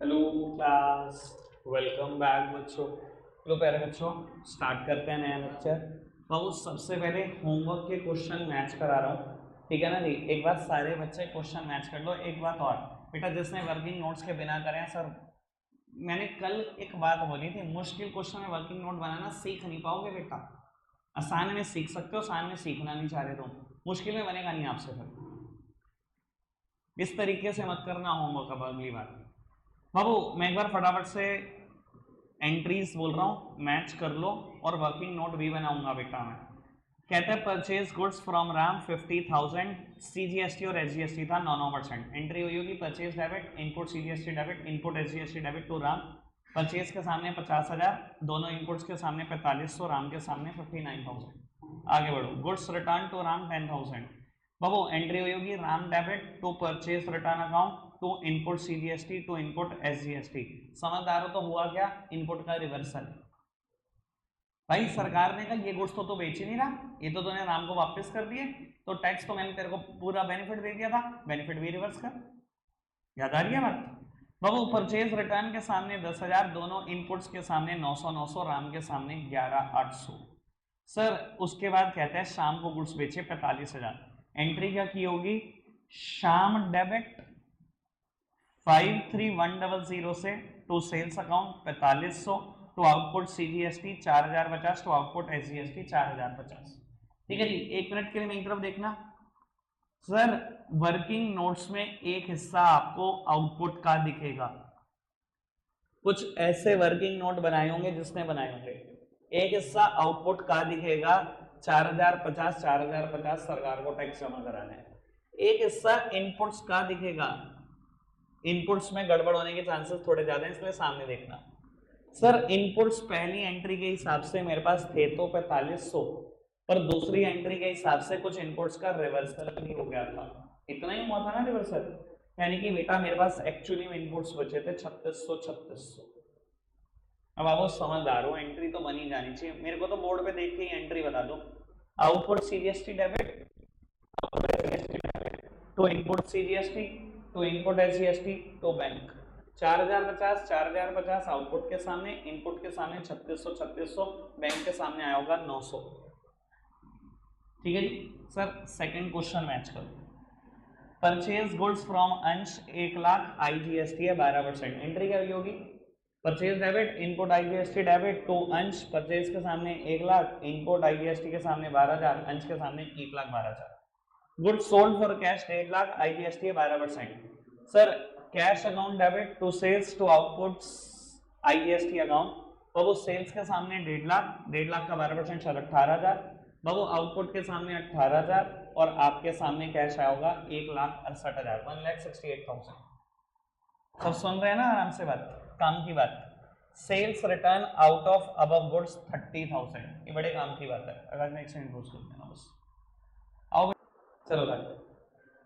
Hello class, welcome back बच्चों। लो प्यारे बच्चों, स्टार्ट करते हैं नया लेक्चर। बाबू सबसे पहले होमवर्क के क्वेश्चन मैच करा रहा हूँ, ठीक है ना जी। एक बार सारे बच्चे क्वेश्चन मैच कर लो। एक बात और बेटा, जिसने वर्किंग नोट्स के बिना करे हैं सर, मैंने कल एक बात बोली थी, मुश्किल क्वेश्चन में वर्किंग नोट बनाना सीख नहीं पाओगे बेटा। आसान में सीख सकते हो, आसान में सीखना नहीं चाह रहे तुम, मुश्किल में बनेगा नहीं आपसे। फिर इस तरीके से मत करना होमवर्क। अब अगली बार बाबू मैं एक बार फटाफट से एंट्रीज बोल रहा हूँ, मैच कर लो और वर्किंग नोट भी बनाऊंगा बेटा मैं। कहते हैं purchase goods from Ram 50,000, CGST और एसजीएसटी था 9%। एंट्री हुई होगी purchase debit, input CGST debit, input SGST debit to Ram. Purchase के सामने 50,000, दोनों इनपुट्स के सामने 4500, राम के सामने 59,000। आगे बढ़ो, गुड्स रिटर्न टू राम 10,000। बाबू एंट्री हुई होगी Ram debit to purchase return account to input CGST to input SGST. समझदार हो तो हुआ क्या, इनपुट का रिवर्सल। भाई सरकार ने कहा ये गुड्स तो बेच ही नहीं रहा, ये तो तूने राम को वापस कर दिए, तो टैक्स तो मैंने तेरे को पूरा बेनिफिट दे दिया था, बेनिफिट भी रिवर्स कर। याद आ रही है बात। बाबू परचेज रिटर्न के सामने 10,000, दोनों इनपुट्स के सामने 900, राम के सामने 11,800। सर उसके बाद कहते हैं शाम को गुड्स बेचे 45,000। एंट्री क्या की होगी, शाम डेबिट 53,100 से to sales account 4500, to output CGST 4,050, to output SGST 4,050। ठीक है जी, एक मिनट के लिए मेरी तरफ देखना। सर वर्किंग नोट्स में एक हिस्सा आपको आउटपुट का दिखेगा। कुछ ऐसे वर्किंग नोट बनाए होंगे जिसने बनाए होंगे, एक हिस्सा आउटपुट का दिखेगा 4,050, 4,050 सरकार को टैक्स जमा कराना है। एक हिस्सा इनपुट्स का दिखेगा, इनपुट्स में गड़बड़ होने के चांसेस थोड़े ज्यादा हैं, इसलिए सामने देखना। सर इनपुट्स पहली एंट्री के हिसाब से मेरे पास थे तो 4500, पर दूसरी एंट्री के हिसाब से कुछ इनपुट्स का रिवर्सल भी हो गया था। इतना ही हुआ था ना रिवर्सल, यानी कि बेटा मेरे पास एक्चुअली में इनपुट्स बचे थे 3600। अब आप समझदार हो, एंट्री तो बनी जानी चाहिए। मेरे को तो बोर्ड पे देख के ही एंट्री बता दो। Output CGST debit to input CGST to input SGST to bank. 4,050, 4,050 output के सामने, इनपुट के सामने 3600, बैंक के सामने आया होगा 900। ठीक है जी। सर सेकंड क्वेश्चन मैच करो। Purchase goods from Ansh 1,00,000, IGST है 12%। एंट्री क्या होगी, purchase debit, input IGST debit to Ansh. Purchase के सामने 1,00,000, इनपुट आईजीएसटी के सामने 12,000, अंश के सामने 1,12,000। Good sold for cash 1,50,000, IGST 12%। Sir cash account debit to sales to output IGST account. बाबू सेल्स के सामने 1,50,000, 1,50,000 का 12% 18,000। बाबू आउटपुट के सामने 18,000 और आपके सामने कैश आया होगा 1,68,000, 1,68,000। सब सुन रहे हैं ना आराम से बात, काम की बात। Sales return out of above goods 30,000, ये बड़े काम की बात है। अगर नेक्स्ट इंट्रोड्यूस कर देना बस। आओ चलो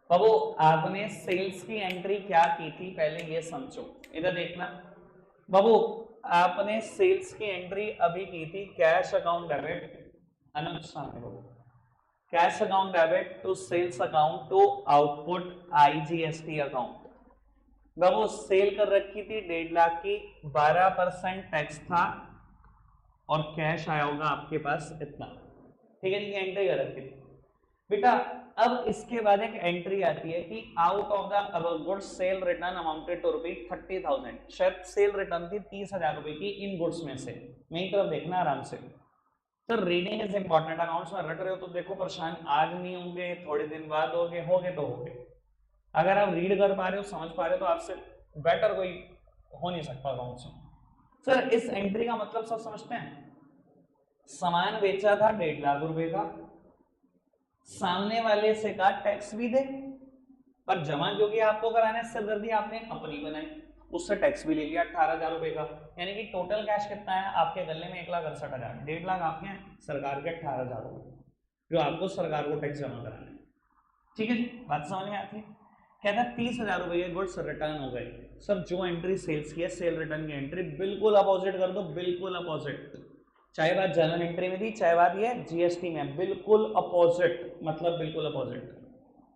बाबू, आपने सेल्स की एंट्री क्या की थी पहले ये समझो, इधर देखना। बाबू आपने सेल्स की एंट्री अभी की थी cash account debit, cash account debit to sales account to output IGST account. बाबू सेल कर रखी थी 1,50,000 की, 12% टैक्स था और कैश आया होगा आपके पास इतना। ठीक है जी, एंट्री कर रखी थी बेटा। अब इसके बाद एक एंट्री आती है कि out of the goods sale return amounted to rupees 30,000। शायद सेल रिटर्न थी 30,000 रुपए की इन गुड्स में से। मेरी तरफ देखना आराम से। तो रीडिंग इज इंपॉर्टेंट। अकाउंट्स में रट रहे हो तो देखो, परेशान आज नहीं होंगे, थोड़े दिन बाद होगे तो होगे। अगर आप रीड कर पा रहे हो, समझ पा रहे हो, तो आपसे बेटर कोई हो नहीं सकता अकाउंट्स में। सर इस एंट्री का मतलब सब समझते हैं। सामान बेचा था 1,50,000 रुपए का, सामने वाले से का टैक्स भी दे, पर जमा जो कि आपको कराने से सिरदर्दी आपने अपनी बनाई, उससे टैक्स भी ले लिया 18,000 रुपए का। यानी कि टोटल कैश कितना है आपके गले में, 1,68,000। 1,50,000 आपके हैं, सरकार के 18,000 रुपए जो आपको सरकार को टैक्स जमा कराना है। ठीक है जी, बात समझ में आती है। कहता है 30,000 रुपए के गुड्स रिटर्न हो गए। सर जो एंट्री सेल्स की है, सेल रिटर्न की एंट्री बिल्कुल अपोजिट कर दो, बिल्कुल अपोजिट। चाहे बात जनरल एंट्री में थी, चाहे बात ये जीएसटी में, बिल्कुल अपोजिट, मतलब बिल्कुल अपोजिट।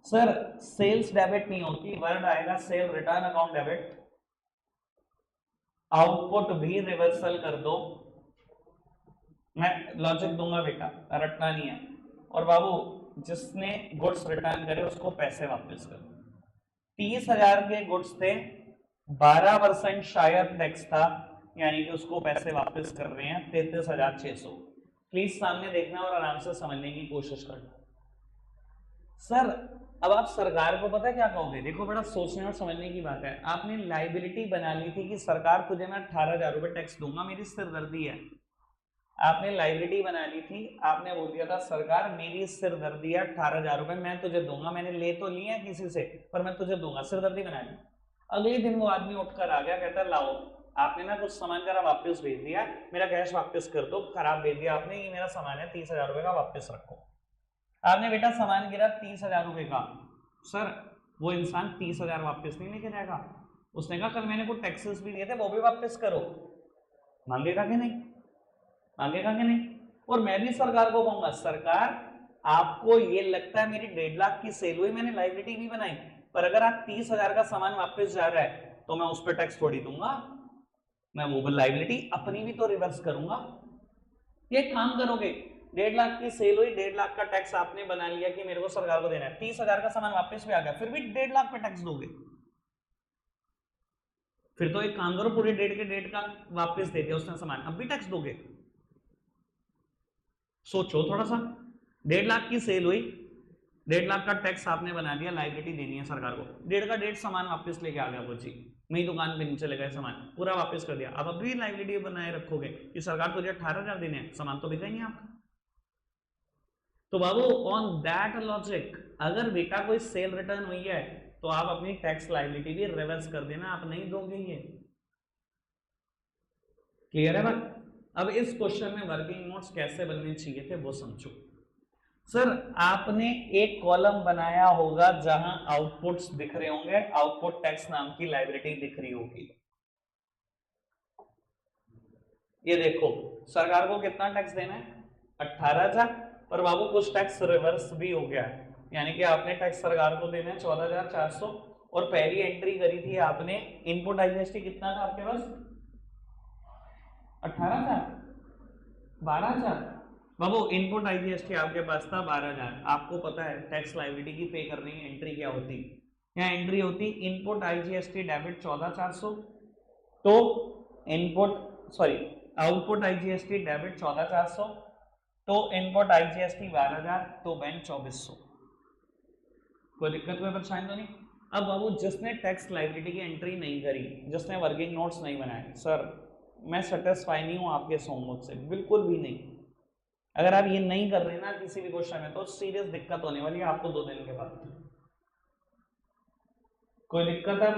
सर सेल्स डेबिट नहीं होती, वर्ड आएगा cell return account debit. Output भी रिवर्सल कर दो। मैं लॉजिक दूंगा बेटा, रटना नहीं है। और बाबू जिसने गुड्स रिटर्न करे उसको पैसे वापस करो। 30,000 के गुड्स थे, 12% शायद टैक्स था, यानी कि उसको पैसे वापस कर रहे हैं 33,600। प्लीज सामने देखना और आराम से समझने की कोशिश करना। सर अब आप सरकार को पता है क्या कहोगे? देखो बड़ा सोचने और समझने की बात है। आपने लाइबिलिटी बना ली थी कि सरकार तुझे मैं 18,000 रुपए टैक्स दूंगा, मेरी सिरदर्दी है। आपने लाइबिलिटी बना ली थी, आपने बोल दिया था सरकार मेरी सिरदर्दी है, 18,000 रुपए मैं तुझे दूंगा, मैंने ले तो लिया किसी से पर मैं तुझे दूंगा, सिरदर्दी बना ली। अगले दिन वो आदमी उठकर आ गया, कहता लाओ आपने ना कुछ सामान जरा वापस भेज दिया, मेरा कैश वापस कर दो, खराब भेज दिया आपने, ये मेरा सामान है 30,000 रुपए का, वापस रखो। आपने बेटा सामान गिरा 30,000 रुपए का, सर वो इंसान 30,000 वापस नहीं लेके जाएगा। उसने कहा कल मैंने कुछ टैक्सेस भी दिए थे वो भी वापस करो। मांगेगा कि नहीं? मांगेगा कि नहीं? और मैं भी सरकार को कहूंगा सरकार आपको ये लगता है मेरी 1.5 लाख की सेल हुई, मैंने लाइबिलिटी भी बनाई, पर अगर आप 30,000 का सामान वापस जा रहा है तो मैं उस पर टैक्स थोड़ी दूंगा, मैं वो लाइबिलिटी अपनी भी तो रिवर्स करूंगा। ये काम करोगे, 1.5 लाख की सेल हुई, 1.5 लाख का टैक्स आपने बना लिया कि मेरे को सरकार को देना है, 30,000 का सामान वापस भी आ गया, फिर भी 1.5 लाख पे टैक्स दोगे? फिर तो एक काम करो, पूरे डेट का वापस दे दिया उसने सामान, अब भी टैक्स दोगे? सोचो थोड़ा सा। 1.5 लाख की सेल हुई, 1.5 लाख का टैक्स आपने बना दिया, लाइबिलिटी देनी है सरकार को, 1.5 का 1.5 सामान वापस लेके आ गया वो जी, मेरी दुकान पे नीचे लगा सामान पूरा वापस कर दिया, अब अभी लाइबिलिटी बनाए रखोगे कि सरकार तुझे 18,000 देने हैं, सामान तो बिका ही नहीं आपका। तो बाबू ऑन दैट लॉजिक अगर बेटा कोई सेल रिटर्न हुई है तो आप अपनी टैक्स लाइबिलिटी भी रिवर्स कर देना, आप नहीं दोगे ये। क्लियर है बात? अब इस क्वेश्चन में वर्किंग नोट्स कैसे बनने चाहिए थे वो समझो। सर आपने एक कॉलम बनाया होगा जहां आउटपुट्स दिख रहे होंगे, आउटपुट टैक्स नाम की लाइबिलिटी दिख रही होगी। ये देखो सरकार को कितना टैक्स देना है? 18,000, पर बाबू कुछ टैक्स रिवर्स भी हो गया है, यानी कि आपने टैक्स सरकार को देना है 14,400, और पहली एंट्री करी थी आपने, इनपुट आईजीएसटी कितना था आपके पास? 18,000, 12,000। बाबू इनपुट आईजीएसटी आपके पास था 12,000, आपको पता है टैक्स लायबिलिटी की पे करने की एंट्री क्या होती? यहाँ एंट्री होती इनपुट आईजीएसटी डेबिट 14,400, तो input sorry output IGST debit 14,400, तो इनपुट आईजीएसटी 12,000, तो बैंक 2,400। कोई दिक्कत कोई परेशानी तो नहीं? अब बाबू जिसने टैक्स लायबिलिटी की एंट्री नहीं करी, जिसने वर्किंग नोट्स नहीं बनाए, सर मैं सेटिस्फाई नहीं हूं आपके होमवर्क से, बिल्कुल भी नहीं। अगर आप ये नहीं कर रहे ना किसी भी क्वेश्चन में तो सीरियस दिक्कत होने वाली है आपको 2 दिन के बाद। कोई दिक्कत है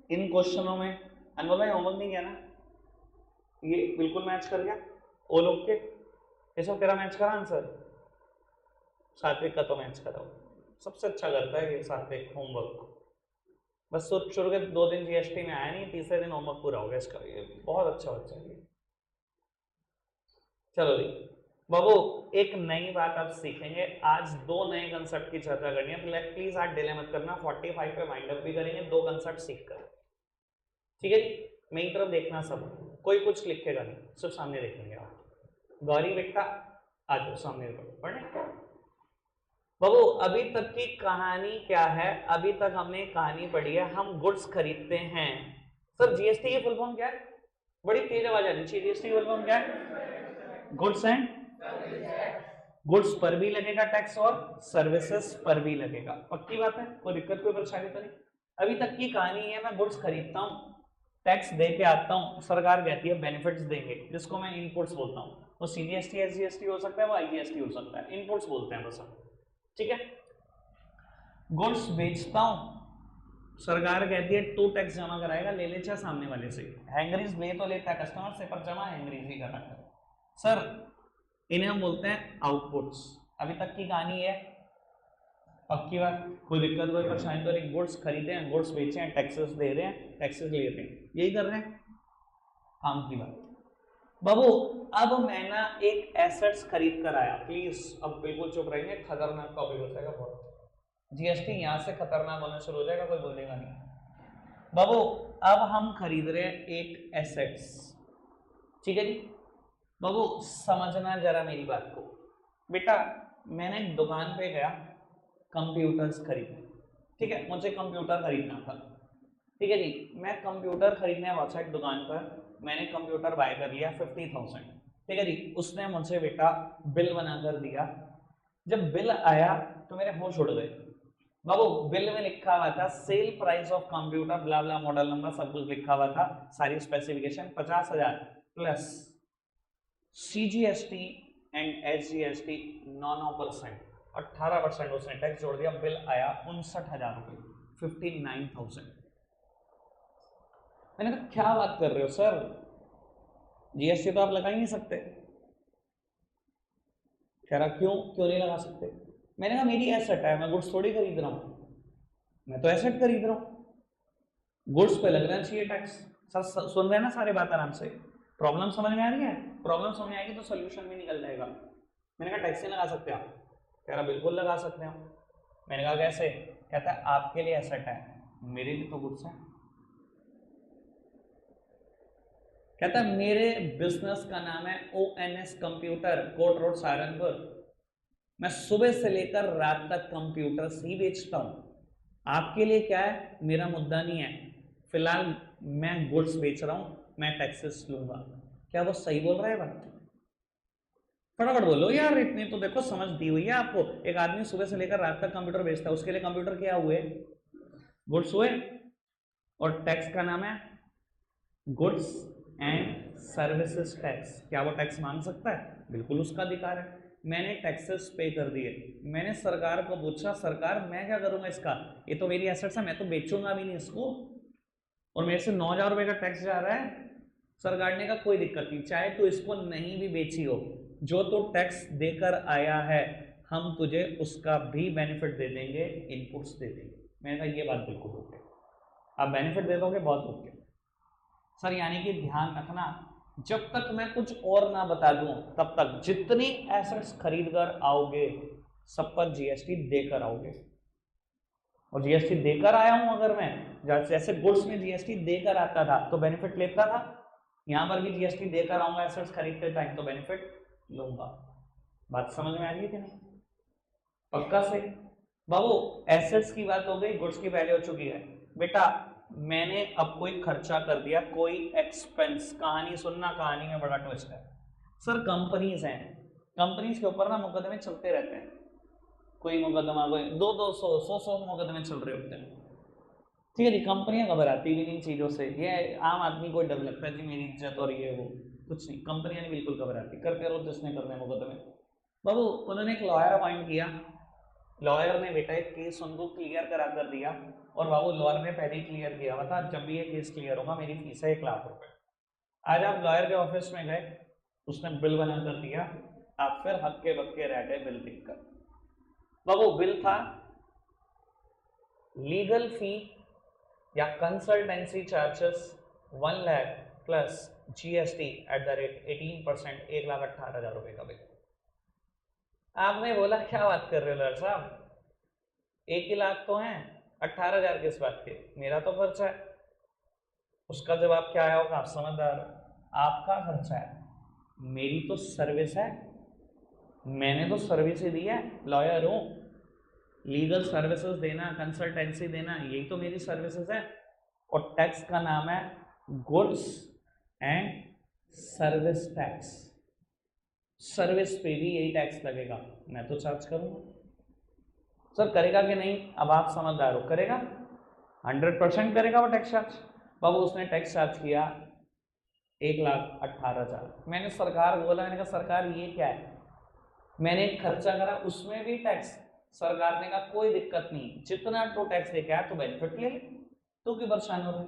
इन क्वेश्चनों में? अनमोल भाई होमवर्क नहीं किया ना? ये बिल्कुल मैच कर गया ओ लोग के, ऐसा तेरा मैच करा आंसर? सात्विक का तो मैच करा, सबसे अच्छा करता है ये सात्विक होमवर्क। बस शुरू के 2 दिन जीएसटी में आया नहीं, तीसरे दिन होमवर्क पूरा हो गया इसका, ये बहुत अच्छा बच्चा है। चलो जी बाबू एक नई बात आप सीखेंगे आज, 2 नए कंसेप्ट की चर्चा करनी है, प्लीज आज डिले मत करना, 45 पे वाइंड अप भी करेंगे 2 कंसेप्ट सीख कर, ठीक है जी? मेरी तरफ देखना सब, कोई कुछ लिखेगा नहीं, सिर्फ सामने देखेंगे आप। गौरी बेटा आ जाओ सामने पढ़े। बाबू अभी तक की कहानी क्या है? अभी तक हमने कहानी पढ़ी है, हम गुड्स खरीदते हैं। सर जीएसटी की फुल फॉर्म क्या है? बड़ी तेज आवाज आनी चाहिए, जीएसटी की फुल फॉर्म क्या है? गुड्स एंड गुड्स पर भी लगेगा टैक्स और सर्विसेज पर भी लगेगा, पक्की बात है? कोई दिक्कत कोई परेशानी तो नहीं? अभी तक की कहानी है, मैं गुड्स खरीदता हूँ, टैक्स दे के आता हूँ, सरकार कहती है बेनिफिट्स देंगे, जिसको मैं इनपुट्स बोलता हूँ, वो सीजीएसटी एसजीएसटी हो सकता है, वो आईजीएसटी हो सकता है, इनपुट्स बोलते हैं बस हम, ठीक है? गुड्स बेचता हूँ, सरकार कहती है तू टैक्स जमा कराएगा, ले ले चाहे सामने वाले से, हैंगरीज ले तो लेता है कस्टमर से पर जमा हैंगरीज ही करा कर। सर इन्हें हम बोलते हैं आउटपुट्स। अभी तक की कहानी है, पक्की बात? कोई दिक्कत कोई परेशानी तो नहीं? गुड्स खरीदे हैं, गुड्स बेचे हैं, टैक्सेस दे रहे हैं, टैक्सेस ले रहे हैं, यही कर रहे हैं, काम की बात। बाबू अब मैं ना एक एसेट्स खरीद कर आया, प्लीज अब बिल्कुल चुप रहिए, खतरनाक टॉपिक हो जाएगा बहुत, जीएसटी यहाँ से खतरनाक होना शुरू हो जाएगा, कोई बोलेगा नहीं। बाबू अब हम खरीद रहे हैं एक एसेट्स, ठीक है जी। बाबू समझना जरा मेरी बात को। बेटा मैंने एक दुकान पे गया कंप्यूटर्स खरीदने, ठीक है, मुझे कंप्यूटर खरीदना था, ठीक है जी। मैं कंप्यूटर खरीदने पहुंचा एक दुकान पर, मैंने कंप्यूटर बाय कर लिया 50,000, ठीक है जी। उसने मुझे बेटा बिल बनाकर दिया। जब बिल आया तो मेरे होश उड़ गए। बाबू बिल में लिखा हुआ था sale price of computer blah blah model number सब कुछ लिखा हुआ था, सारी specification 50,000 plus CGST and SGST 9% 18% उसने टैक्स जोड़ दिया। बिल आया 59,000 रुपये, 59,000। मैंने कहा क्या बात कर रहे हो सर, GST तो आप लगा ही नहीं सकते। कह रहा क्यों क्यों नहीं लगा सकते। मैंने कहा मेरी एसेट है, मैं गुड्स थोड़ी खरीद रहा हूँ, मैं तो एसेट खरीद रहा हूँ, गुड्स पे लगना चाहिए टैक्स। सर सुन रहे हैं ना सारे बात आराम से, प्रॉब्लम समझ में आ रही है, प्रॉब्लम समझ में आएगी तो सोल्यूशन भी निकल जाएगा। मैंने कहा टैक्स नहीं लगा सकते आप। कह रहा बिल्कुल लगा सकते हो। मैंने कहा कैसे। कहता है आपके लिए एसेट है, मेरे लिए तो गुड्स है। कहता है मेरे बिजनेस का नाम है ONS computer, Kot road Saharanpur. मैं सुबह से लेकर रात तक कंप्यूटर्स ही बेचता हूं। आपके लिए क्या है, मेरा मुद्दा नहीं है। फिलहाल मैं गुड्स बेच रहा हूं, मैं टैक्सेस लूंगा। क्या वो सही बोल रहा है बात? फटाफट बोलो यार, इतनी तो देखो समझ दी हुई है आपको। एक आदमी सुबह से लेकर रात तक कंप्यूटर बेचता है, उसके लिए कंप्यूटर क्या हुए, गुड्स हुए। और टैक्स का नाम है गुड्स एंड सर्विसेज टैक्स। क्या वो टैक्स मांग सकता है? बिल्कुल उसका अधिकार है। मैंने टैक्सेस पे कर दिए। मैंने सरकार को पूछा सरकार मैं क्या करूंगा इसका, ये तो मेरी एसेट्स है, मैं तो बेचूंगा भी नहीं इसको, और मेरे से 9,000 रुपए का टैक्स जा रहा है। सरकार ने कहा कोई दिक्कत नहीं, चाहे तू इसको नहीं भी बेची हो, जो तो टैक्स देकर आया है हम तुझे उसका भी बेनिफिट दे देंगे, इनपुट्स दे देंगे। मैंने कहा ये बात बिल्कुल ओके, आप बेनिफिट दे दोगे, बहुत ओके। सर यानी कि ध्यान रखना, जब तक मैं कुछ और ना बता दूं तब तक जितनी एसेट्स खरीद कर आओगे सब पर GST देकर आओगे। और GST देकर आया हूं, अगर मैं जैसे गुड्स में GST देकर आता था तो बेनिफिट लेता था, यहां पर भी GST देकर आऊंगा एसेट्स खरीदते टाइम तो बेनिफिट लूंगा। बात समझ में आ रही है कि नहीं? पक्का से। बाबू एसेट्स की बात हो गई, गुड्स की पहले हो चुकी है। बेटा मैंने अब कोई खर्चा कर दिया, कोई एक्सपेंस, कहानी सुनना, कहानी में बड़ा ट्विस्ट है। सर कंपनीज हैं, कंपनीज के ऊपर ना मुकदमे चलते रहते हैं, कोई मुकदमा कोई 200-200 मुकदमे चल रहे होते हैं, ठीक है जी। कंपनियां घबराती भी नहीं चीज़ों से, ये आम आदमी को डर लगता है जी मेरी इज्जत और ये वो, कुछ नहीं, कंपनियां नहीं बिल्कुल घबराती, करते रहो जिसने करने मुकदमे। बाबू उन्होंने एक लॉयर अपॉइंट किया, लॉयर ने बेटा एक केस उनको क्लियर करा कर दिया, और बाबू लॉयर ने पहले ही क्लियर किया हुआ था जब भी ये केस क्लियर होगा मेरी फीस है 1,00,000 रुपए। आज आप लॉयर के ऑफिस में गए, उसने बिल बना कर दिया, आप फिर हक्के बक्के रह गए बिल देखकर। बाबू बिल था लीगल फी या consultancy charges 1 lakh plus GST at the rate 18%, 1,18,000 रुपए का बिल। आपने बोला क्या बात कर रहे हो लॉयर साहब, 1 लाख तो हैं, 18,000 किस बात के, मेरा तो खर्चा है। उसका जवाब क्या आया होगा आप समझदार हो, आपका खर्चा है, मेरी तो सर्विस है, मैंने तो सर्विस ही दी है, लॉयर हूं, लीगल सर्विसेज देना, कंसल्टेंसी देना, यही तो मेरी सर्विसेज है। और टैक्स का नाम है goods and service tax, service पे भी यही टैक्स लगेगा, मैं तो चार्ज करूंगा। सर करेगा कि नहीं, अब आप समझदार हो, करेगा 100% करेगा वो टैक्स चार्ज। बाबू उसने टैक्स चार्ज किया 1,18,000। मैंने सरकार को बोला, मैंने कहा सरकार ये क्या है, मैंने एक खर्चा करा उसमें भी टैक्स। सरकार ने कहा कोई दिक्कत नहीं, जितना तो टैक्स लेके आया तो बेनिफिट ले ले, तू क्यों परेशान हो रहा है,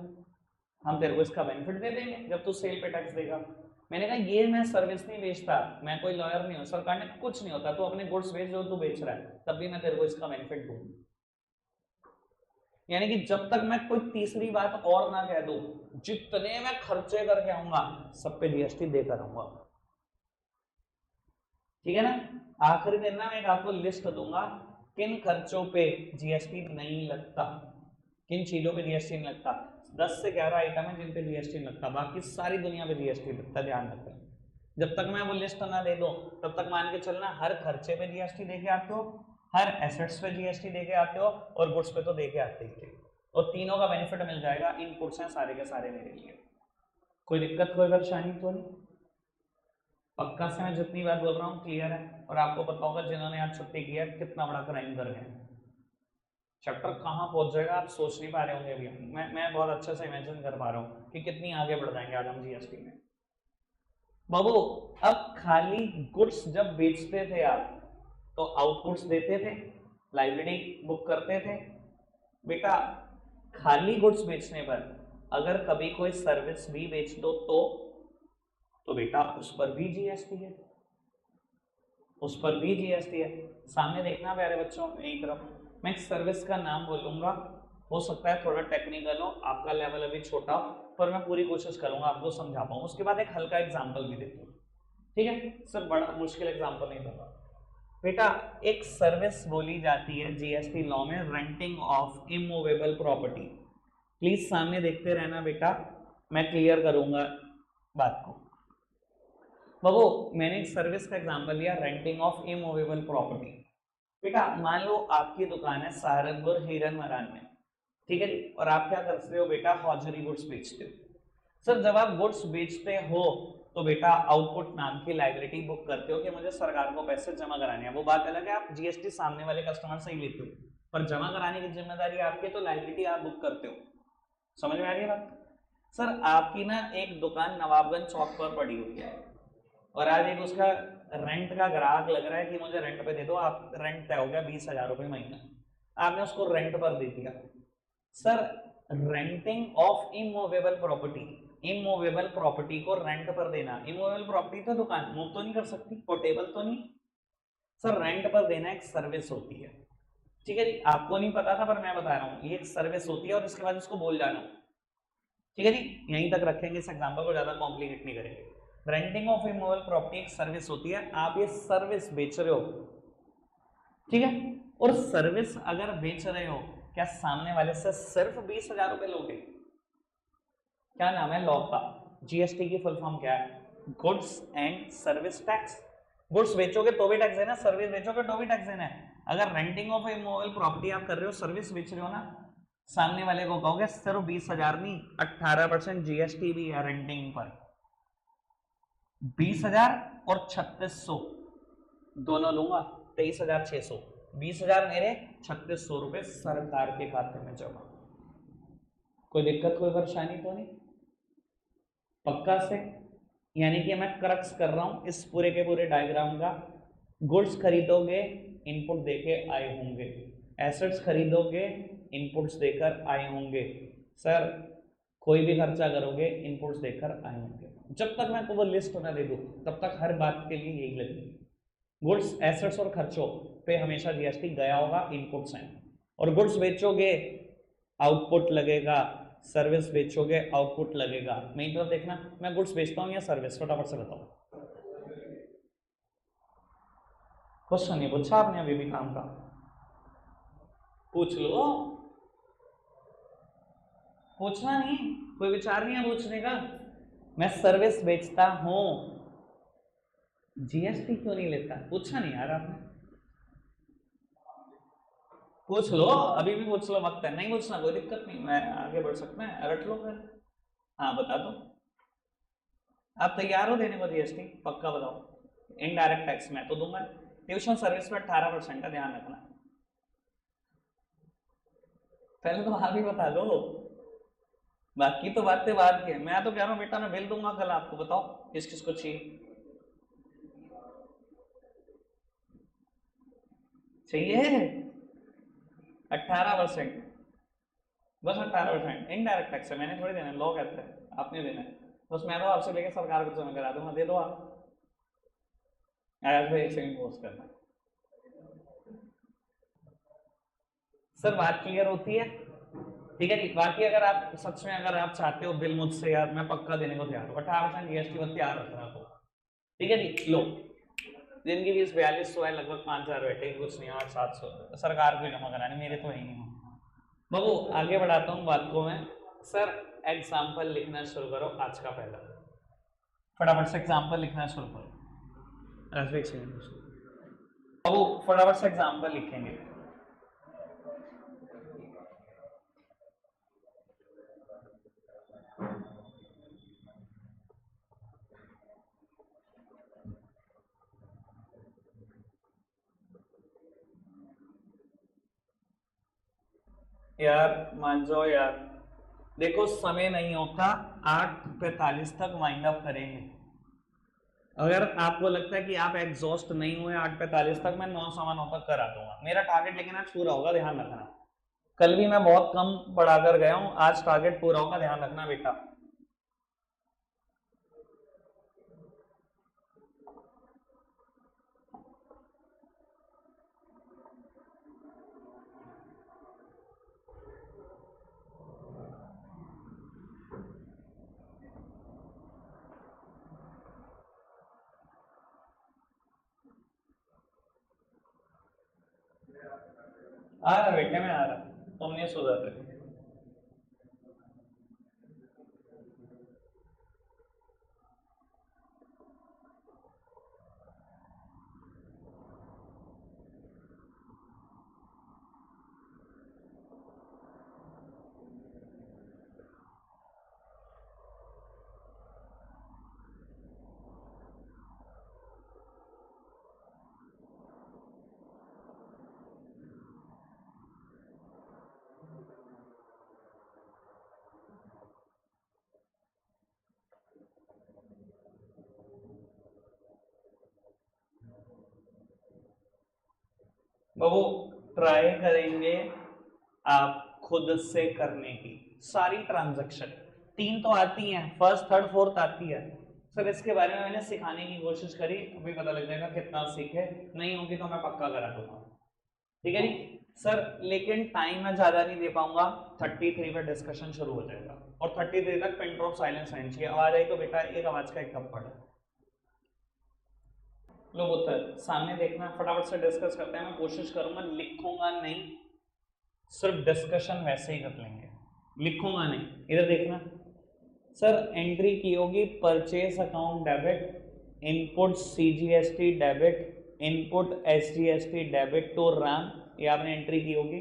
हम तेरे को इसका बेनिफिट दे देंगे जब तू सेल पे टैक्स देगा। मैंने कहा ये मैं सर्विस नहीं बेचता, मैं कोई लॉयर नहीं हूँ, सरकार ने कुछ नहीं होता, तू अपने गुड्स बेच जो तू बेच रहा है, तब भी मैं तेरे को इसका बेनिफिट दूंगा। यानी कि जब तक मैं कोई तीसरी बात और ना कह दूं, जितने मैं खर्चे करके आऊंगा सब पे GST देकर आऊंगा, ठीक है ना। आखिरी दिन ना मैं आपको लिस्ट दूंगा किन खर्चों पे GST नहीं लगता, किन चीजों पे GST नहीं लगता। 10 से 11 आइटम है जिन पे जीएसटी लगता, बाकी सारी दुनिया पे जीएसटी लगता, ध्यान रखना। जब तक मैं वो लिस्ट ना दे दूं तब तक मान के चलना हर खर्चे पे जीएसटी दे के आते हो, हर एसेट्स पे जीएसटी दे के आते हो, और गुड्स पे तो दे के आते ही थे। और तीनों का बेनिफिट मिल जाएगा, इनपुट्स हैं सारे के सारे मेरे लिए। कोई दिक्कत कोई परेशानी तो नहीं? पक्का से मैं जितनी बात बोल रहा हूँ क्लियर है? और आपको पता होगा जिन्होंने आज छुट्टी किया कितना बड़ा क्राइम कर गए, चैप्टर कहाँ पहुंच जाएगा आप सोच नहीं पा रहे होंगे अभी। मैं बहुत अच्छे से इमेजिन कर पा रहा हूँ कि कितनी आगे बढ़ जाएंगे आज हम जीएसटी में। बाबू अब खाली गुड्स जब बेचते थे आप तो आउटपुट्स देते थे, लाइब्रेरी बुक करते थे। बेटा खाली गुड्स बेचने पर अगर कभी कोई सर्विस भी बेच दो तो बेटा उस पर भी जीएसटी है, उस पर भी जीएसटी है। सामने देखना प्यारे बच्चों, एक तरफ मैं एक सर्विस का नाम बोलूंगा, हो सकता है थोड़ा टेक्निकल हो, आपका लेवल अभी छोटा हो, पर मैं पूरी कोशिश करूंगा आपको समझा पाऊँ। उसके बाद एक हल्का एग्जाम्पल भी देता हूँ, ठीक है सर? बड़ा मुश्किल एग्जाम्पल नहीं दूंगा। बेटा एक सर्विस बोली जाती है जीएसटी लॉ में renting of immovable property. Please सामने देखते रहना बेटा, मैं क्लियर करूंगा बात को। बाबू मैंने एक सर्विस का एग्जांपल लिया, रेंटिंग ऑफ इमूवेबल प्रॉपर्टी। बेटा मान लो आपकी दुकान है सहारनपुर हिरन मरान में, ठीक है जी, और आप क्या करते हो बेटा, हौजरी गुड्स बेचते हो। सर जब आप गुड्स बेचते हो तो बेटा आउटपुट नाम की लाइबिलिटी बुक करते हो कि मुझे सरकार को पैसे जमा कराने हैं। वो बात अलग है, आप जीएसटी सामने वाले कस्टमर से ही लेते हो, पर जमा कराने की जिम्मेदारी आपकी, तो लाइबिलिटी आप बुक करते हो। समझ में आ रही है बात? सर आपकी ना एक दुकान नवाबगंज चौक पर पड़ी हुई है और आज एक उसका रेंट का ग्राहक लग रहा है कि मुझे रेंट पे दे दो, आप रेंट तय हो गया 20,000 रुपये महीना, आपने उसको रेंट पर दे दिया। Sir renting of immovable property, immovable property को रेंट पर देना, इमूवेबल प्रॉपर्टी तो दुकान मूव तो नहीं कर सकती, पोर्टेबल तो नहीं। सर रेंट पर देना एक सर्विस होती है, ठीक है जी, आपको नहीं पता था पर मैं बता रहा हूँ, ये एक सर्विस होती है और इसके बाद इसको बोल जाना, ठीक है जी। यहीं तक रखेंगे इस एग्जांपल को, ज्यादा कॉम्प्लिकेट नहीं करेंगे। रेंटिंग ऑफ इमूवेबल प्रॉपर्टी एक सर्विस होती है, आप ये सर्विस बेच रहे हो, ठीक है, और सर्विस अगर बेच रहे हो, क्या सामने वाले से सिर्फ 20,000 रुपए लोगे? क्या नाम है लॉ का? जीएसटी की फुल फॉर्म क्या है? Goods and service tax. Goods बेचोगे तो भी टैक्स देना है, सर्विस बेचोगे तो भी टैक्स देना है। अगर रेंटिंग ऑफ इमूवेबल प्रॉपर्टी आप कर रहे हो, सर्विस बेच रहे हो ना, सामने वाले को कहोगे सिर्फ 20,000 नहीं, 18% जीएसटी भी है रेंटिंग पर। 20,000 और 3600 दोनों लूंगा, 23,600, 20,000 मेरे, 3600 रुपए सरकार के खाते में जमा। कोई दिक्कत कोई परेशानी तो नहीं? पक्का से? यानी कि मैं क्रक्स कर रहा हूं इस पूरे के पूरे डायग्राम का। गुड्स खरीदोगे इनपुट देके आए होंगे, एसेट्स खरीदोगे इनपुट्स देकर आए होंगे, सर कोई भी खर्चा करोगे इनपुट्स देकर आए होंगे। जब तक मैं वो लिस्ट ना दे दूं तब तक हर बात के लिए यही लगेगी, गुड्स एसेट्स और खर्चों पे हमेशा जीएसटी गया होगा, इनपुट्स हैं। और गुड्स बेचोगे आउटपुट लगेगा, सर्विस बेचोगे आउटपुट लगेगा। मेरी तरफ देखना, मैं गुड्स बेचता हूं या सर्विस, फटाफट से बताओ। क्वेश्चन नहीं पूछा आपने अभी भी काम का, पूछ लो, पूछना नहीं, कोई विचार नहीं है पूछने का। मैं सर्विस बेचता हूं, जीएसटी क्यों नहीं लेता? पूछा नहीं यार आपने, पूछ लो, अभी भी पूछ लो, वक्त है। नहीं पूछना कोई दिक्कत नहीं, मैं आगे बढ़ सकता है, रट लो फिर। हाँ बता दो, आप तैयार हो देने को जीएसटी? पक्का बताओ। इनडायरेक्ट टैक्स मैं तो दूंगा, ट्यूशन सर्विस पर 18% का ध्यान रखना। पहले तो आप ही बता दो, बाकी तो बातें बाद की। मैं तो कह रहा हूँ बेटा मैं बिल दूंगा कल आपको, बताओ किस किस को चाहिए? चाहिए 18%, बस 18%। इनडायरेक्ट टैक्स है, मैंने थोड़ी देना है, लॉ कहता है आपने देना है, बस मैं तो आपसे लेके सरकार को जमा करा दूंगा, दे दो आप। एक सेकंड पोस्ट करना। सर बात क्लियर होती है? ठीक है जी। बाकी अगर आप सच में अगर आप चाहते हो बिल मुझसे यार, मैं पक्का देने को तैयार हूँ, 18% जीएसटी बस तैयार रख रहा हूँ, ठीक है जी। लो दिन की फीस 4200 है, लगभग 5,000 बैठे, कुछ नहीं 800-700 सरकार को जमा कराने, मेरे तो है ही नहीं। बाबू आगे बढ़ाता हूँ बात को मैं, सर एग्जाम्पल लिखना शुरू करो आज का पहला, फटाफट से एग्जाम्पल लिखना शुरू करो। अब वो फटाफट से एग्जाम्पल लिखेंगे। यार मान जाओ यार, देखो समय नहीं होता, 8:45 तक वाइंड अप करेंगे। अगर आपको लगता है कि आप एग्जॉस्ट नहीं हुए 8:45 तक, मैं 9:15 तक करा दूंगा। मेरा टारगेट लेकिन आज पूरा होगा, ध्यान रखना। कल भी मैं बहुत कम पढ़ा कर गया हूं, आज टारगेट पूरा होगा, ध्यान रखना बेटा। आ रहा बेटे, मैं आ रहा, तुम नहीं सुधर रहे। बाबू ट्राई करेंगे आप खुद से करने की सारी ट्रांजैक्शन। 3 तो आती हैं, फर्स्ट थर्ड फोर्थ आती है। सर इसके बारे में मैंने सिखाने की कोशिश करी, अभी पता लग जाएगा कितना सीखे, नहीं होगी तो मैं पक्का करा दूंगा, ठीक है जी सर। लेकिन टाइम मैं ज्यादा नहीं दे पाऊंगा, 33 पे डिस्कशन शुरू हो जाएगा और 33 तक पिन ड्रॉप साइलेंस रहनी चाहिए। आवाज आई तो बेटा एक आवाज का एक थप्पड़। लोग उत्तर सामने देखना, फटाफट से डिस्कस करते हैं। मैं कोशिश करूंगा लिखूंगा नहीं, सिर्फ डिस्कशन वैसे ही कर लेंगे, लिखूंगा नहीं। इधर देखना सर, एंट्री की होगी purchase account debit, input CGST debit, input SGST debit to Ram, ये आपने एंट्री की होगी।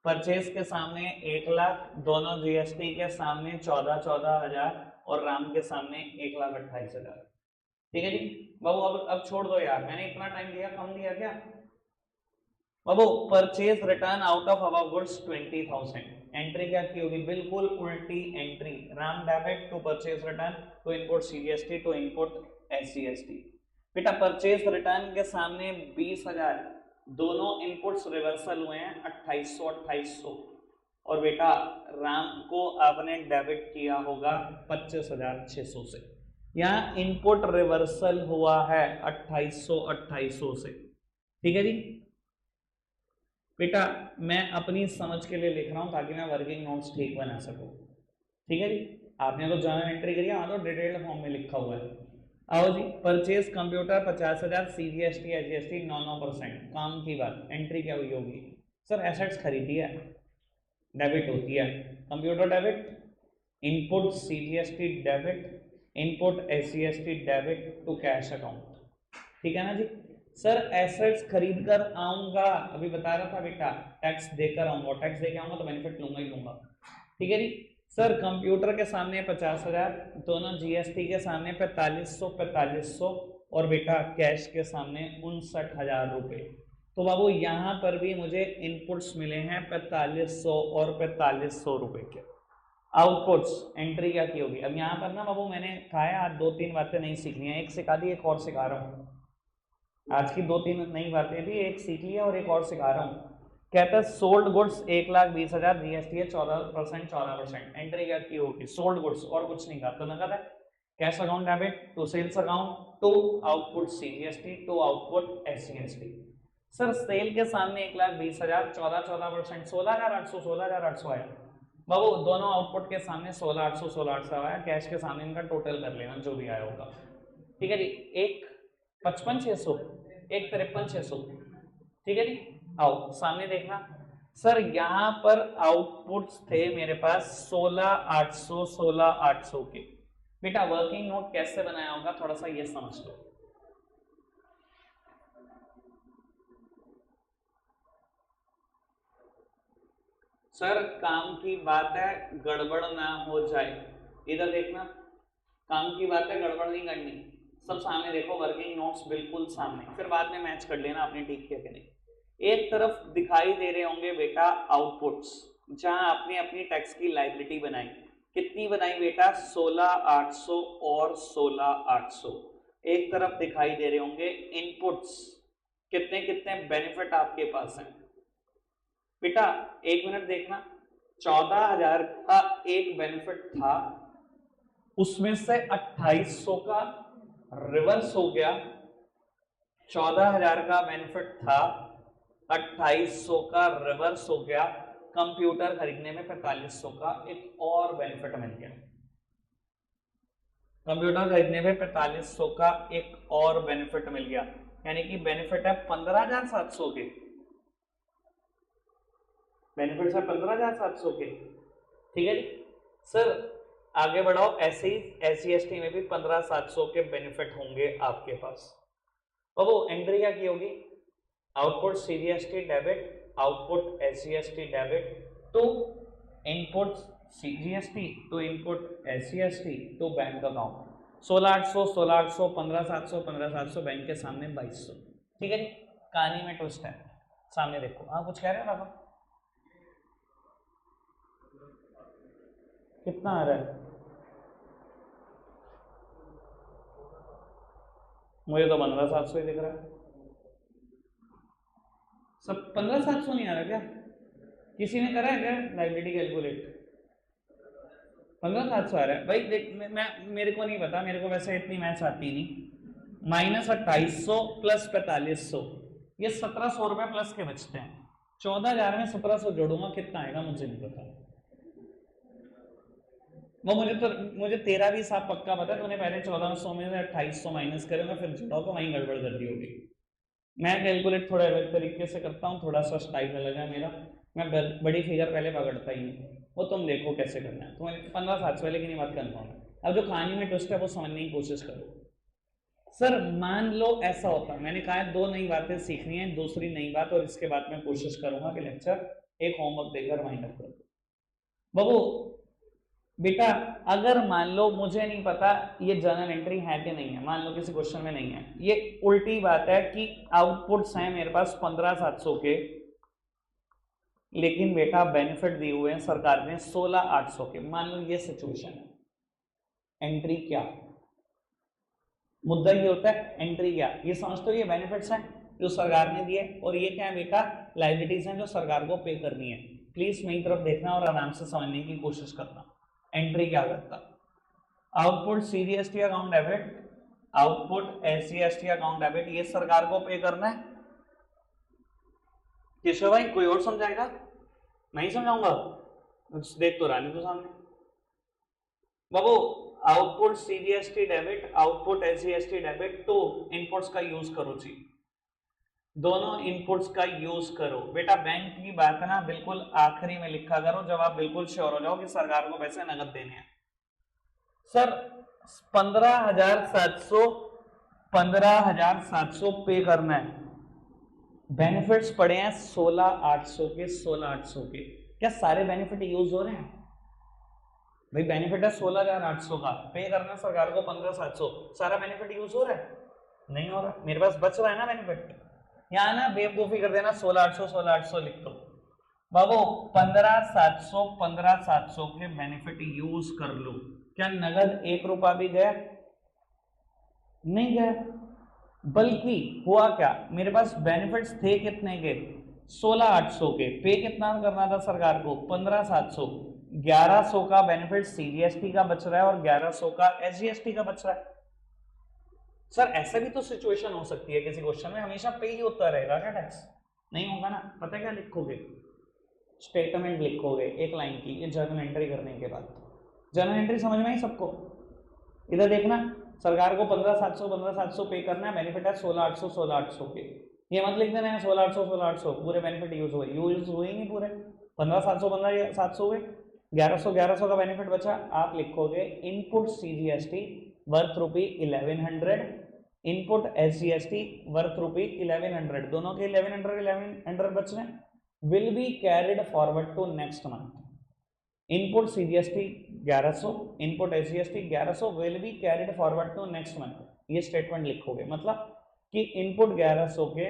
परचेस के सामने 1,00,000, दोनों जीएसटी के सामने 14,000 और राम के सामने 1,28,000। ठीक है जी बाबू, अब छोड़ दो यार, मैंने इतना टाइम दिया, कम दिया क्या बाबू? Purchase return out of our goods 20,000, entry क्या की होगी? बिल्कुल उल्टी entry, Ram debit to purchase return to input CGST to input SGST. बेटा परचेज रिटर्न के सामने 20,000, दोनों इनपुट्स रिवर्सल हुए हैं 2800 और बेटा राम को आपने डेबिट किया होगा 25,600 से। यहाँ इनपुट रिवर्सल हुआ है 2800 से, ठीक है जी बेटा। मैं अपनी समझ के लिए लिख रहा हूं ताकि मैं वर्किंग नोट्स ठीक बना सकूं, ठीक है जी। आपने तो जर्नल एंट्री करी, हाँ तो डिटेल्ड फॉर्म में लिखा हुआ है। आओ जी, परचेज कंप्यूटर 50,000, सीजीएसटी एचजीएसटी 9%, काम की बात। एंट्री क्या हुई होगी? सर एसेट्स खरीदी है, डेबिट होती है, computer debit, input CGST debit, input SGST debit to cash account, ठीक है ना जी सर। एसेट्स खरीद कर आऊंगा, अभी बता रहा था बेटा, टैक्स देकर आऊंगा, टैक्स देकर आऊंगा तो बेनिफिट लूंगा ही लूंगा, ठीक है जी सर। कंप्यूटर के सामने 50,000, दोनों जीएसटी के सामने 4500 और बेटा कैश के सामने 59,000 रुपए। तो बाबू यहां पर भी मुझे इनपुट्स मिले हैं 4500 और 4500 रुपए के। आउटपुट्स एंट्री क्या की होगी? अब यहाँ पर ना बाबू मैंने कहा है आज 2-3 बातें नहीं सीखनी है, एक सिखा दी, एक और सिखा रहा हूँ। आज की 2-3 नई बातें थी, एक सीख लिया और एक और सिखा रहा हूँ। कहता है सोल्ड गुड्स 1,20,000, जीएसटी है 14%, एंट्री क्या की होगी? सोल्ड गुड्स, और कुछ नहीं कहा, तो नकद है। Cash account debit to sales account to output CGST to output SGST. Sir sale के सामने 1,20,000, 14% 16,800 आया बाबू, दोनों आउटपुट के सामने 16,800 आया, कैश के सामने इनका टोटल कर लेना जो भी आया होगा, ठीक है जी। एक 55,600, एक 53,600, ठीक है जी। आओ सामने देखना, सर यहाँ पर आउटपुट्स थे मेरे पास 16,800 16,800 के। बेटा वर्किंग नोट कैसे बनाया होगा थोड़ा सा ये समझ लो। सर काम की बात है गड़बड़ ना हो जाए, इधर देखना, काम की बात है गड़बड़ नहीं करनी, सब सामने देखो, वर्किंग नोट्स बिल्कुल सामने, फिर बाद में मैच कर लेना आपने ठीक किया कि नहीं। एक तरफ दिखाई दे रहे होंगे बेटा आउटपुट्स, जहां आपने अपनी टैक्स की लायबिलिटी बनाई, कितनी बनाई बेटा 16,800 और 16,800। एक तरफ दिखाई दे रहे होंगे इनपुट्स, कितने कितने बेनिफिट आपके पास हैं बेटा, एक मिनट देखना, 14,000 का एक बेनिफिट था, उसमें से 2,800 का रिवर्स हो गया, 14,000 का बेनिफिट था, 2,800 का रिवर्स हो गया, कंप्यूटर खरीदने में 4500 का एक और बेनिफिट मिल गया, कंप्यूटर खरीदने में 4500 का एक और बेनिफिट मिल गया, यानी कि बेनिफिट है 15,700 के, बेनिफिट है 15,700 के, ठीक है जी। सर आगे बढ़ाओ, ऐसे ही SGST में भी 15,700 के बेनिफिट होंगे आपके पास। अब वो एंट्री क्या की होगी, output CGST debit, output SGST debit to input CGST to input SGST to bank account, 16,800 16,800 15,700 15,700 bank के सामने 2,200, ठीक है जी। कहानी में ट्विस्ट है, सामने देखो। हाँ कुछ कह रहे हो राघव, कितना आ रहा है? मुझे तो 15,700 ही दिख रहा है, सब 15,700 नहीं आ रहा क्या? किसी ने करा है क्या लाइबिलिटी कैलकुलेट? 15,700 आ रहा है भाई, देख मैं मेरे को नहीं पता, मेरे को वैसे इतनी मैथ्स आती नहीं। -2,800 प्लस 4,500, ये 1,700 रुपए प्लस के बचते हैं, 14,000 में 1,700 जोड़ूंगा कितना आएगा मुझे नहीं पता, वो मुझे तेरा भी हिसाब पक्का पता है, तूने पहले 1,400 में 2,800 माइनस करेगा फिर जोड़ाओ तो वहीं गड़बड़ कर दी होगी। मैं कैलकुलेट थोड़ा अलग तरीके से करता हूँ, थोड़ा सा स्टाइल अलग है मेरा, मैं बड़ी फिगर पहले पकड़ता ही नहीं, वो तुम देखो कैसे करना है, तुम्हें 15,700 लेकिन ये बात कन्फर्म है। अब जो कहानी में ट्विस्ट है वो समझने की कोशिश करो। सर मान लो ऐसा होता, मैंने कहा है 2 नई बातें सीखनी है, दूसरी नई बात, और इसके बाद मैं कोशिश करूंगा कि लेक्चर एक होमवर्क देकर वाइंड अप कर दूं। बाबू बेटा अगर मान लो, मुझे नहीं पता ये जर्नल एंट्री है कि नहीं है, मान लो किसी क्वेश्चन में नहीं है, ये उल्टी बात है कि आउटपुट्स हैं मेरे पास 15,700 के, लेकिन बेटा बेनिफिट दिए हुए हैं सरकार ने 16,800 के, मान लो ये सिचुएशन है, एंट्री क्या? मुद्दा ये होता है एंट्री क्या, ये समझते हो, ये बेनिफिट्स हैं जो सरकार ने दिए, और ये क्या है बेटा, लायबिलिटीज हैं जो सरकार को पे करनी है। प्लीज मेरी तरफ देखना और आराम से समझने की कोशिश करना। एंट्री क्या करता, output CGST account debit, output SGST account debit, ये सरकार को पे करना है। केशव भाई कोई और समझाएगा? नहीं समझाऊंगा, देख तो रानी तो सामने। बाबू output CGST debit, output SGST debit, तो इनपुट्स का यूज करो जी, दोनों इनपुट्स का यूज करो। बेटा बैंक की बात ना बिल्कुल आखिरी में लिखा करो जब आप बिल्कुल श्योर हो जाओ कि सरकार को पैसे नगद देने हैं। सर 15,700 पे करना है, बेनिफिट्स पड़े हैं 16,800 के, 16,800 के, क्या सारे बेनिफिट यूज हो रहे हैं? भाई बेनिफिट है 16,800 का, पे करना सरकार को 15,700, सारा बेनिफिट यूज हो रहा है? नहीं हो रहा, मेरे पास बच रहा है ना बेनिफिट, यहाँ ना बेवकूफी कर देना, 16,800 16,800 लिख दो बाबू, 15,700 15,700 के बेनिफिट यूज कर लो। क्या नगद 1 रुपया भी गया? नहीं गया, बल्कि हुआ क्या, मेरे पास बेनिफिट्स थे कितने के, 16,800 के, पे कितना करना था सरकार को 15,700, 1,100 का बेनिफिट CGST का बच रहा है और 1,100 का SGST का बच रहा है। सर ऐसा भी तो सिचुएशन हो सकती है किसी क्वेश्चन में हमेशा पे ही होता रहेगा क्या टैक्स? नहीं होगा ना, पता है क्या लिखोगे, स्टेटमेंट लिखोगे एक लाइन की, ये जर्नल एंट्री करने के बाद। जर्नल एंट्री समझ में आई सबको? इधर देखना, सरकार को 15,700 15,700 पे करना है, बेनिफिट है 16,800 16,800 के, ये मत लिख देना है 16,800 पूरे बेनिफिट यूज हुए ही नहीं पूरे, 15,700 हुए, 1100 का बेनिफिट बचा। आप लिखोगे input CGST worth rupee 1100, input SGST worth rupee 1100, दोनों के 1100 बच रहे हैं, will be carried forward to next month. Input CGST 1100, input SGST 1100 will be carried forward to next month, ये स्टेटमेंट लिखोगे। मतलब कि इनपुट 1100 के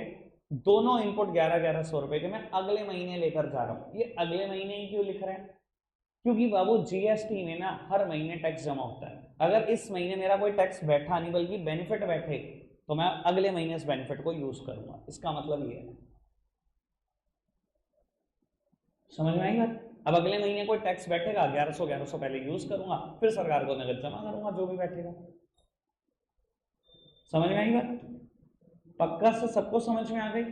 दोनों इनपुट 1100 रुपए के मैं अगले महीने लेकर जा रहा हूं। ये अगले महीने ही क्यों लिख रहे हैं? क्योंकि बाबू GST में ना हर महीने टैक्स जमा होता है। अगर इस महीने मेरा कोई टैक्स बैठा नहीं बल्कि बेनिफिट बैठे तो मैं अगले महीने इस बेनिफिट को यूज करूंगा, इसका मतलब ये है। समझ में आई बात? अब अगले महीने कोई टैक्स बैठेगा 1100 पहले यूज करूंगा, फिर सरकार को नगद जमा करूंगा जो भी बैठेगा। समझ में आई बात? पक्का से सबको समझ में आ गई?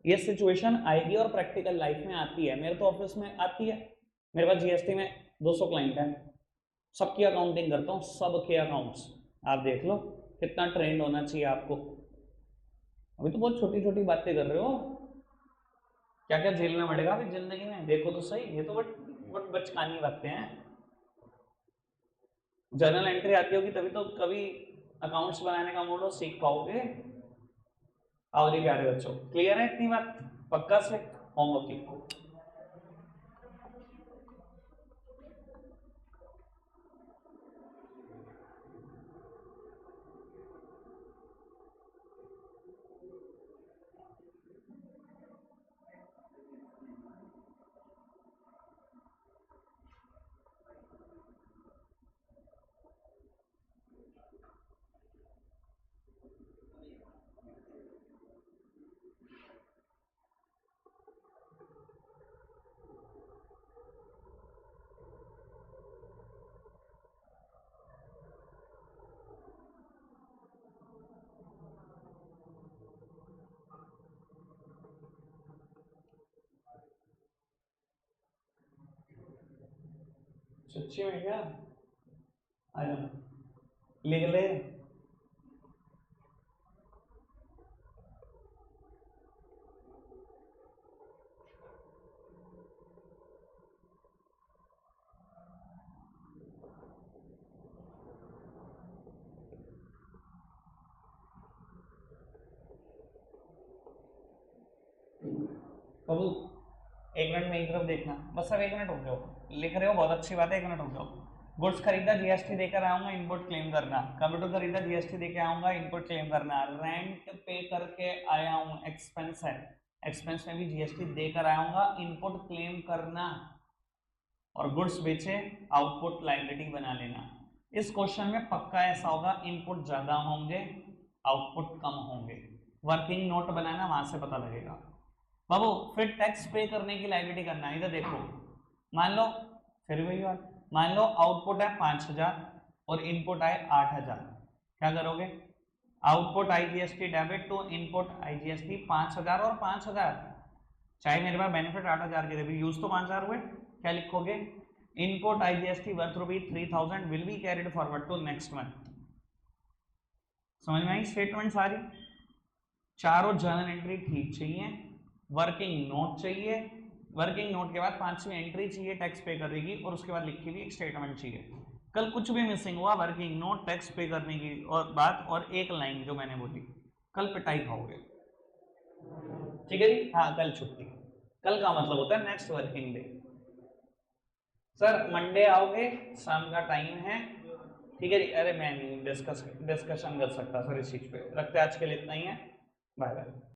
ये सिचुएशन आएगी और प्रैक्टिकल लाइफ में आती है, मेरे तो ऑफिस में आती है। मेरे पास GST में 200 क्लाइंट है, सबकी अकाउंटिंग करता हूँ, सबके अकाउंट्स। आप देख लो कितना ट्रेंड होना चाहिए आपको। अभी तो बहुत छोटी छोटी बातें कर रहे हो, क्या क्या झेलना पड़ेगा अभी जिंदगी में, देखो तो सही। ये तो बट बचकानी बातें हैं। जर्नल एंट्री आती होगी तभी तो कभी अकाउंट्स बनाने का मोड सीख पाओगे। और ये प्यारे बच्चों, क्लियर है इतनी बात? पक्का से होमवर्क लिखो। सच्ची में क्या? आजा लिख ले। बाबू 1 मिनट में एक तरफ देखना, बस अब 1 मिनट रुक जाओ। लिख रहे हो बहुत अच्छी बात है, 1 मिनट रुक जाओ। गुड्स खरीदा GST देकर आऊंगा, इनपुट क्लेम करना। कंप्यूटर खरीदा GST देकर आऊंगा, इनपुट क्लेम करना। रेंट पे करके आया हूँ, एक्सपेंस है, एक्सपेंस में भी GST देकर आऊंगा, इनपुट क्लेम करना। और गुड्स बेचे, आउटपुट लायबिलिटी बना लेना। इस क्वेश्चन में पक्का ऐसा होगा, इनपुट ज्यादा होंगे आउटपुट कम होंगे। वर्किंग नोट बनाना, वहां से पता लगेगा। बाबू फिर टैक्स पे करने की लायबिलिटी करना है। इधर देखो, मान लो फिर वही बात, मान लो आउटपुट है 5,000 और इनपुट आए 8,000, क्या करोगे? Output IGST debit to input IGST 5,000 और 5,000, चाहे मेरे पास बेनिफिट 8,000 के भी यूज तो 5,000 हुए। क्या लिखोगे? Input IGST worth rupee 3,000 will be carried forward to next month. समझ में आई स्टेटमेंट सारी? चारों जर्नल एंट्री ठीक चाहिए, वर्किंग नोट चाहिए, वर्किंग नोट के बाद 5वीं एंट्री चाहिए टैक्स पे करने की, और उसके बाद लिखी हुई एक स्टेटमेंट चाहिए। कल कुछ भी मिसिंग हुआ, वर्किंग नोट, टैक्स पे करने की और बात और एक लाइन जो मैंने बोली, कल पिटाई खाओगे। ठीक है जी? हाँ कल छुट्टी, कल का मतलब होता है next working day. Sir Monday आओगे, शाम का टाइम है, ठीक है जी? अरे मैं नहीं डिस्कशन कर सकता सर इस चीज पे, रखते आज के लिए इतना ही है, बाय बाय।